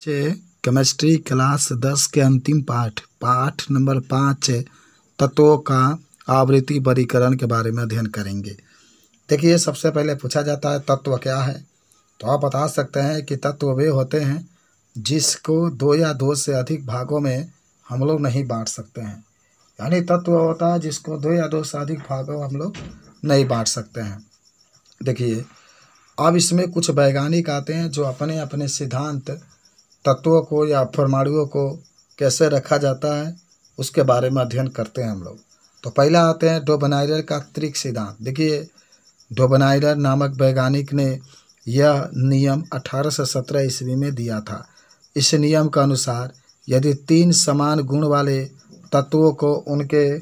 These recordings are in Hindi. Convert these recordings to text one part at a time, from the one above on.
केमिस्ट्री क्लास 10 के अंतिम पाठ नंबर 5 तत्वों का आवृत्ति वर्गीकरण के बारे में अध्ययन करेंगे। देखिए, सबसे पहले पूछा जाता है तत्व क्या है। तो आप बता सकते हैं कि तत्व वे होते हैं जिसको 2 या 2 से अधिक भागों में हम लोग नहीं बांट सकते हैं। यानी तत्व होता है जिसको 2 या 2 से अधिक भागों हम लोग नहीं बांट सकते हैं। देखिए, अब इसमें कुछ वैज्ञानिक आते हैं जो अपने अपने सिद्धांत तत्वों को या परमाणुओं को कैसे रखा जाता है उसके बारे में अध्ययन करते हैं हम लोग। तो पहला आते हैं डोबनाइरर का त्रिक सिद्धांत। देखिए, डोबनाइरर नामक वैज्ञानिक ने यह नियम 1817 ईस्वी में दिया था। इस नियम के अनुसार यदि 3 समान गुण वाले तत्वों को उनके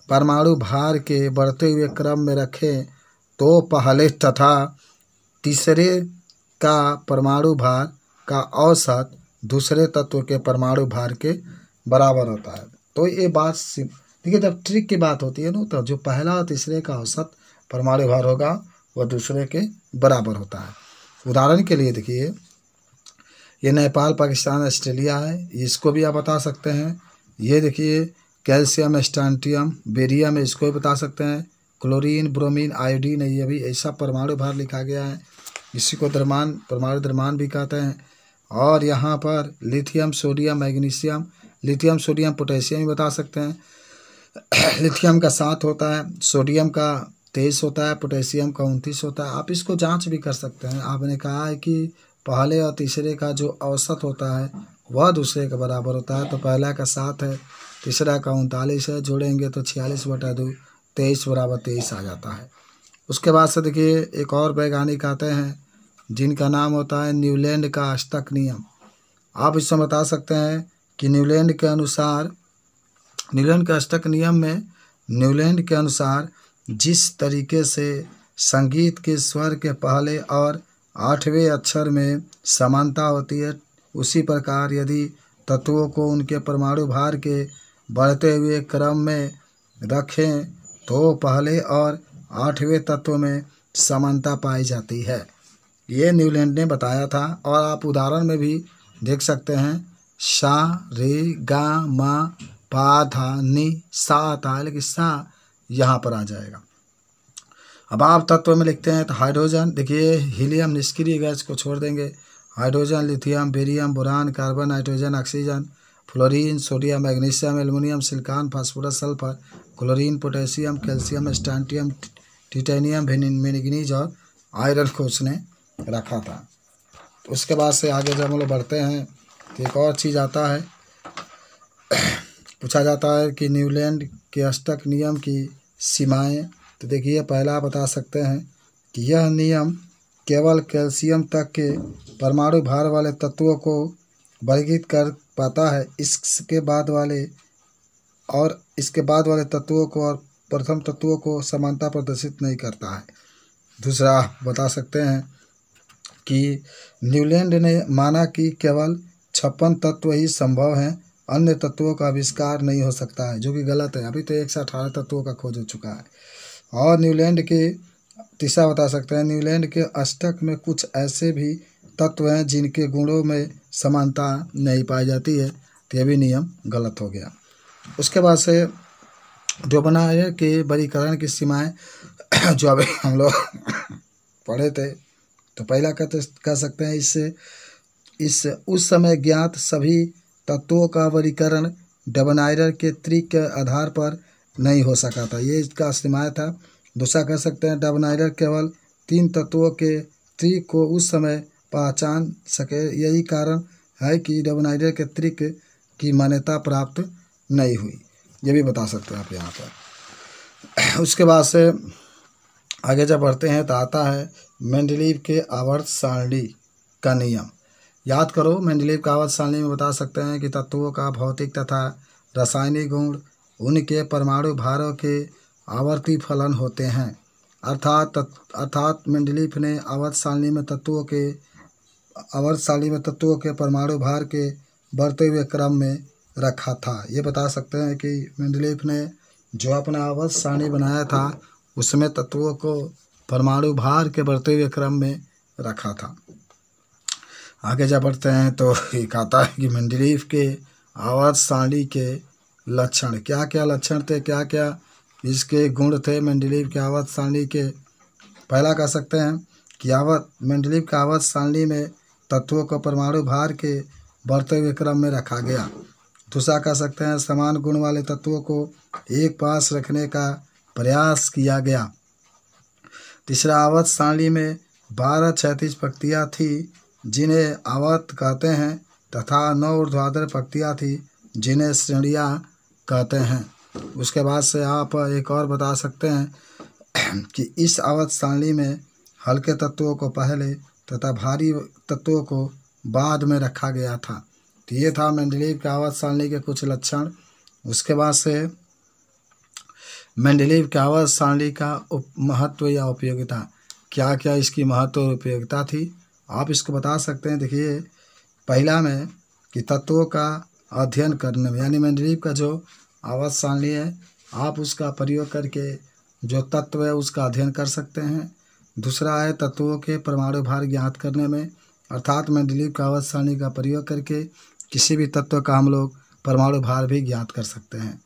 परमाणु भार के बढ़ते हुए क्रम में रखें तो पहले तथा तीसरे का परमाणु भार का औसत दूसरे तत्व के परमाणु भार के बराबर होता है। तो ये बात देखिए, जब ट्रिक की बात होती है ना, तो जो पहला और तीसरे का औसत परमाणु भार होगा वह दूसरे के बराबर होता है। उदाहरण के लिए देखिए, ये नेपाल, पाकिस्तान, ऑस्ट्रेलिया है, इसको भी आप बता सकते हैं। ये देखिए, कैल्शियम, स्टांटियम, बेरियम, इसको भी बता सकते हैं। क्लोरीन, ब्रोमीन, आयोडीन, ये भी ऐसा परमाणु भार लिखा गया है। इसी को द्रव्यमान, परमाणु द्रव्यमान भी कहते हैं। और यहाँ पर lithium, sodium, magnesium, lithium, sodium, potassium भी बता सकते हैं। लिथियम का 7 होता है, सोडियम का 23 होता है, पोटेशियम का 29 होता है। आप इसको जांच भी कर सकते हैं। आपने कहा है कि पहले और तीसरे का जो औसत होता है वह दूसरे के बराबर होता है। तो पहला का 7 है, तीसरा का 39 है, जोड़ेंगे तो 46/2, 23 = 23 आ जाता है। उसके बाद से देखिए, एक और वैज्ञानिक आते हैं जिनका नाम होता है न्यूलैंड का अष्टक नियम। आप इससे बता सकते हैं कि न्यूलैंड के अष्टक नियम में न्यूलैंड के अनुसार जिस तरीके से संगीत के स्वर के पहले और 8वें अक्षर में समानता होती है, उसी प्रकार यदि तत्वों को उनके परमाणु भार के बढ़ते हुए क्रम में रखें तो पहले और 8वें तत्व में समानता पाई जाती है। ये न्यूलैंड ने बताया था। और आप उदाहरण में भी देख सकते हैं, सा, रे, गा, मा, पा, धा, नी, सा आता है, लेकिन सा यहाँ पर आ जाएगा। अब आप तत्व में लिखते हैं तो हाइड्रोजन, देखिए, हीलियम निष्क्रिय गैस को छोड़ देंगे। Hydrogen, lithium, barium, boron, carbon, nitrogen, oxygen, fluorine, sodium, magnesium, aluminium, silicon, phosphorus, sulphur, chlorine, potassium, calcium, strontium, titanium, manganese और आयरन को उसने रखा था। तो उसके बाद से आगे जब हम लोग बढ़ते हैं तो एक और चीज़ आता है, पूछा जाता है कि न्यूलैंड के अष्टक नियम की सीमाएं। तो देखिए, पहला बता सकते हैं कि यह नियम केवल कैल्शियम तक के परमाणु भार वाले तत्वों को वर्गीकृत कर पाता है। इसके बाद वाले तत्वों को और प्रथम तत्वों को समानता प्रदर्शित नहीं करता है। दूसरा बता सकते हैं कि न्यूलैंड ने माना कि केवल 56 तत्व ही संभव हैं, अन्य तत्वों का आविष्कार नहीं हो सकता है, जो कि गलत है। अभी तो 1 से 18 तत्वों का खोज हो चुका है। और न्यूलैंड के तीसरा बता सकते हैं, न्यूलैंड के अष्टक में कुछ ऐसे भी तत्व हैं जिनके गुणों में समानता नहीं पाई जाती है। तो यह भी नियम गलत हो गया। उसके बाद से डोबनाइरर के वर्गीकरण की सीमाएं जो अभी हम लोग पढ़े थे, तो पहला कह सकते हैं, उस समय ज्ञात सभी तत्वों का वर्गीकरण डोबनाइरर के त्रिक के आधार पर नहीं हो सका था। ये इसका सीमाएं था। दूसरा कह सकते हैं, डोबनाइरर केवल 3 तत्वों के त्रिक को उस समय पहचान सके। यही कारण है कि डोबनाइरर के त्रिक की मान्यता प्राप्त नहीं हुई। ये भी बता सकते हैं आप यहाँ पर। उसके बाद से आगे जब बढ़ते हैं तो आता है मेंडलीव के आवर्त सारणी का नियम। याद करो, मेंडलीव का आवर्त सारणी में बता सकते हैं कि तत्वों का भौतिक तथा रासायनिक गुण उनके परमाणु भारों के आवर्ती फलन होते हैं। अर्थात मेंडलीव ने आवर्त सारणी में तत्वों के परमाणु भार के बढ़ते हुए क्रम में रखा था। ये बता सकते हैं कि मेंडलीव ने जो अपना आवर्त सारणी बनाया था उसमें तत्वों को परमाणु भार के बढ़ते हुए क्रम में रखा था। आगे जब बढ़ते हैं तो एक आता है कि मेंडलीव के आवर्त सारणी के लक्षण, क्या क्या लक्षण थे, क्या क्या इसके गुण थे मेंडलीव के आवर्त सारणी के। पहला कह सकते हैं कि मेंडलीव के आवर्त सारणी में तत्वों को परमाणु भार के बढ़ते हुए क्रम में रखा गया। दूसरा कह सकते हैं समान गुण वाले तत्वों को एक पास रखने का प्रयास किया गया। तीसरा, आवर्त सारणी में 12 क्षैतिज पंक्तियाँ थी जिन्हें आवर्त कहते हैं तथा 9 ऊर्ध्वाधर पंक्तियाँ थी जिन्हें श्रेणियाँ कहते हैं। उसके बाद से आप एक और बता सकते हैं कि इस आवर्त सारणी में हल्के तत्वों को पहले तथा भारी तत्वों को बाद में रखा गया था। तो ये था मेंडलीव के आवर्त सारणी के कुछ लक्षण। उसके बाद से मेंडलीव के आवर्त सारणी का महत्व या उपयोगिता, क्या क्या इसकी महत्व और उपयोगिता थी, आप इसको बता सकते हैं। देखिए, पहला में कि तत्वों का अध्ययन करने में, यानी मेंडलीव का जो आवर्त सारणी है आप उसका प्रयोग करके जो तत्व है उसका अध्ययन कर सकते हैं। दूसरा है तत्वों के परमाणु भार ज्ञात करने में, अर्थात मेंडलीव का आवर्त सारणी का प्रयोग करके किसी भी तत्व का हम लोग परमाणु भार भी ज्ञात कर सकते हैं।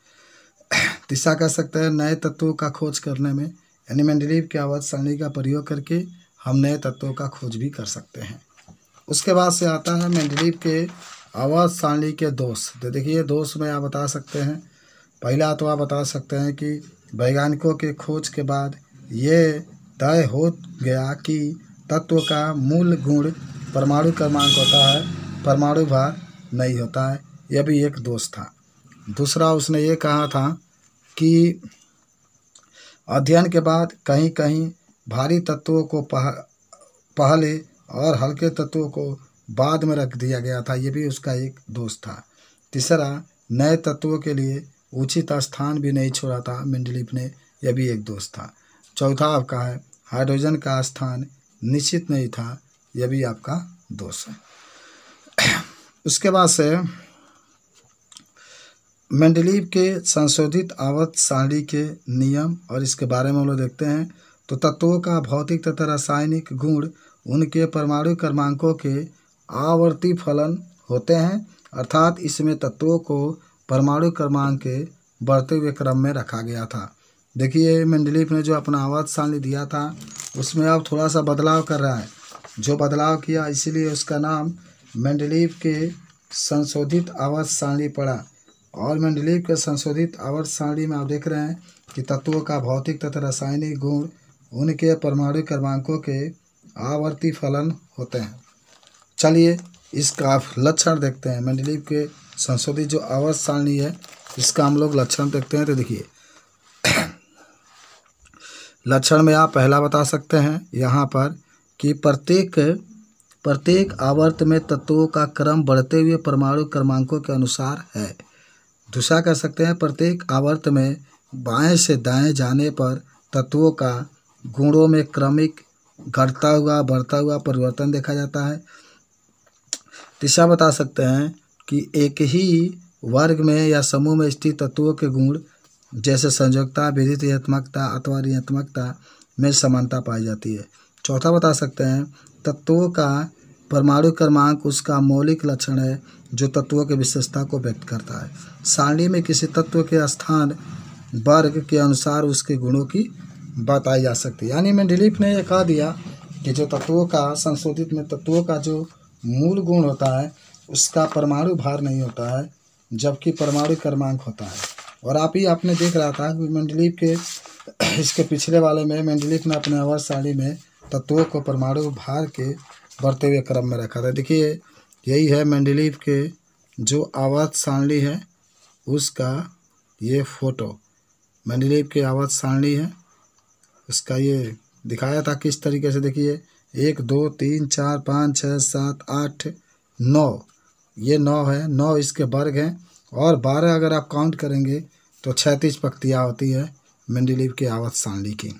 तीसरा कह सकते हैं नए तत्वों का खोज करने में, यानी मेंडलीव के आवर्त सारणी का प्रयोग करके हम नए तत्वों का खोज भी कर सकते हैं। उसके बाद से आता है मेंडलीव के आवर्त सारणी के दोष। तो देखिए, दोष में आप बता सकते हैं, पहला तो आप बता सकते हैं कि वैज्ञानिकों के खोज के बाद ये तय हो गया कि तत्व का मूल गुण परमाणु क्रमांक होता है, परमाणु भार नहीं होता है। यह भी एक दोष था। दूसरा, उसने ये कहा था कि अध्ययन के बाद कहीं कहीं भारी तत्वों को पहले और हल्के तत्वों को बाद में रख दिया गया था। ये भी उसका एक दोष था। तीसरा, नए तत्वों के लिए उचित स्थान भी नहीं छोड़ा था मेंडलीव ने, यह भी एक दोष था। चौथा आपका है हाइड्रोजन का स्थान निश्चित नहीं था, यह भी आपका दोष है। उसके बाद से मेंडलीव के संशोधित आवर्त सारणी के नियम और इसके बारे में हम लोग देखते हैं। तो तत्वों का भौतिक तथा रासायनिक गुण उनके परमाणु क्रमांकों के आवर्ती फलन होते हैं, अर्थात इसमें तत्वों को परमाणु क्रमांक के बढ़ते हुए क्रम में रखा गया था। देखिए, मेंडलीव ने जो अपना आवर्त सारणी दिया था उसमें अब थोड़ा सा बदलाव कर रहा है। जो बदलाव किया इसीलिए उसका नाम मेंडलीव के संशोधित आवर्त सारणी पड़ा। और मेंडलीव के संशोधित आवर्त सारणी में आप देख रहे हैं कि तत्वों का भौतिक तथा रासायनिक गुण उनके परमाणु क्रमांकों के आवर्ती फलन होते हैं। चलिए इसका लक्षण देखते हैं। मेंडलीव के संशोधित जो आवर्त सारणी है इसका हम लोग लक्षण देखते हैं। तो देखिए, लक्षण में आप पहला बता सकते हैं यहाँ पर कि प्रत्येक आवर्त में तत्वों का क्रम बढ़ते हुए परमाणु क्रमांकों के अनुसार है। दूसरा कह सकते हैं प्रत्येक आवर्त में बाएं से दाएं जाने पर तत्वों का गुणों में क्रमिक घटता हुआ बढ़ता हुआ परिवर्तन देखा जाता है। तीसरा बता सकते हैं कि एक ही वर्ग में या समूह में स्थित तत्वों के गुण जैसे संयोजकता, विद्युतीयतात्मकता अथवा ऋणात्मकता में समानता पाई जाती है। चौथा बता सकते हैं तत्वों का परमाणु क्रमांक उसका मौलिक लक्षण है जो तत्वों की विशेषता को व्यक्त करता है। सारणी में किसी तत्व के स्थान वर्ग के अनुसार उसके गुणों की बताई जा सकती है। यानी मेंडलीव ने यह कह दिया कि जो तत्वों का संशोधित में तत्वों का जो मूल गुण होता है उसका परमाणु भार नहीं होता है, जबकि परमाणु क्रमांक होता है। और आप ही आपने देख रहा था कि मेंडलीव के इसके पिछले वाले में मेंडलीव ने अपने आवर्त सारणी में तत्वों को परमाणु भार के बढ़ते हुए क्रम में रखा था। देखिए, यही है मेंडलीव के जो आवर्त सारणी है उसका ये फोटो। मेंडलीव के आवर्त सारणी है उसका ये दिखाया था किस तरीके से। देखिए, 1 2 3 4 5 6 7 8 9, ये 9 है, 9 इसके वर्ग हैं और 12 अगर आप काउंट करेंगे तो 36 पंक्तियाँ होती है मेंडलीव के आवर्त सारणी की।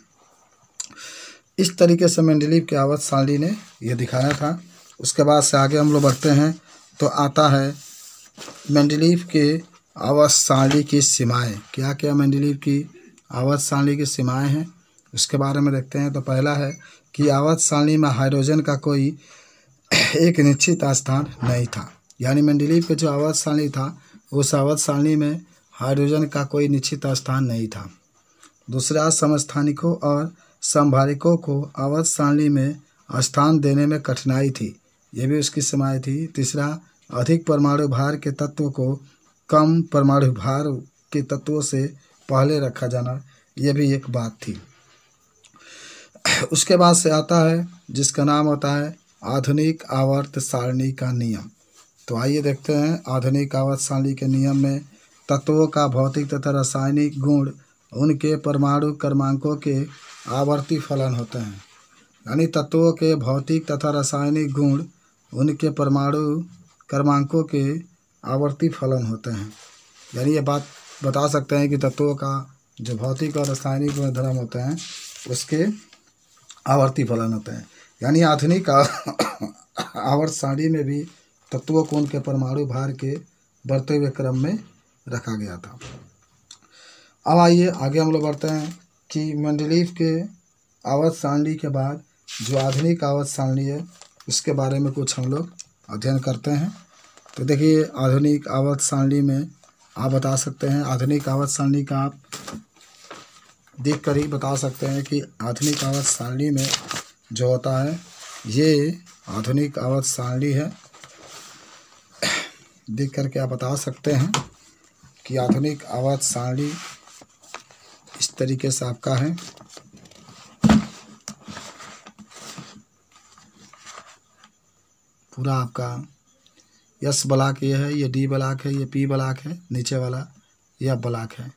इस तरीके से मेंडलीव के आवर्त सारणी ने यह दिखाया था। उसके बाद से आगे हम लोग बढ़ते हैं तो आता है मेंडलीव के आवर्त सारणी की सीमाएं। क्या क्या मेंडलीव की आवर्त सारणी की सीमाएं हैं उसके बारे में देखते हैं। तो पहला है कि आवर्त सारणी में हाइड्रोजन का कोई एक निश्चित स्थान नहीं था। यानी मेंडलीव के जो आवर्त सारणी था उस आवर्त सारणी में हाइड्रोजन का कोई निश्चित स्थान नहीं था। दूसरा, समस्थानिकों और समभारिकों को आवर्त सारणी में स्थान देने में कठिनाई थी, ये भी उसकी सीमाएं थी। तीसरा, अधिक परमाणु भार के तत्व को कम परमाणु भार के तत्वों से पहले रखा जाना, ये भी एक बात थी। उसके बाद से आता है जिसका नाम होता है आधुनिक आवर्त सारणी का नियम। तो आइए देखते हैं आधुनिक आवर्त सारणी के नियम में तत्वों का भौतिक तथा रासायनिक गुण उनके परमाणु क्रमांकों के आवर्ती फलन होते हैं। यानी तत्वों के भौतिक तथा रासायनिक गुण उनके परमाणु क्रमांकों के आवर्ती फलन होते हैं। यानी ये बात बता सकते हैं कि तत्वों का जो भौतिक और रासायनिक गुणधर्म होते हैं उसके आवर्ती फलन होते हैं। यानी आधुनिक आवर्त सारणी में भी तत्वों को उनके परमाणु भार के बढ़ते हुए क्रम में रखा गया था। अब आइए आगे हम लोग बढ़ते हैं कि मेंडलीव के आवर्त सारणी के बाद जो आधुनिक आवर्त सारणी है उसके बारे में कुछ हम लोग अध्ययन करते हैं। तो देखिए आधुनिक आवर्त सारणी में आप बता सकते हैं, आधुनिक आवर्त सारणी का आप देख कर ही बता सकते हैं कि आधुनिक आवर्त सारणी में जो होता है ये आधुनिक आवर्त सारणी है। देख करके आप बता सकते हैं कि आधुनिक आवर्त सारणी इस तरीके से आपका है। पूरा आपका एस ब्लॉक ये है, ये डी ब्लॉक है, ये पी ब्लॉक है, नीचे वाला यह ब्लॉक है।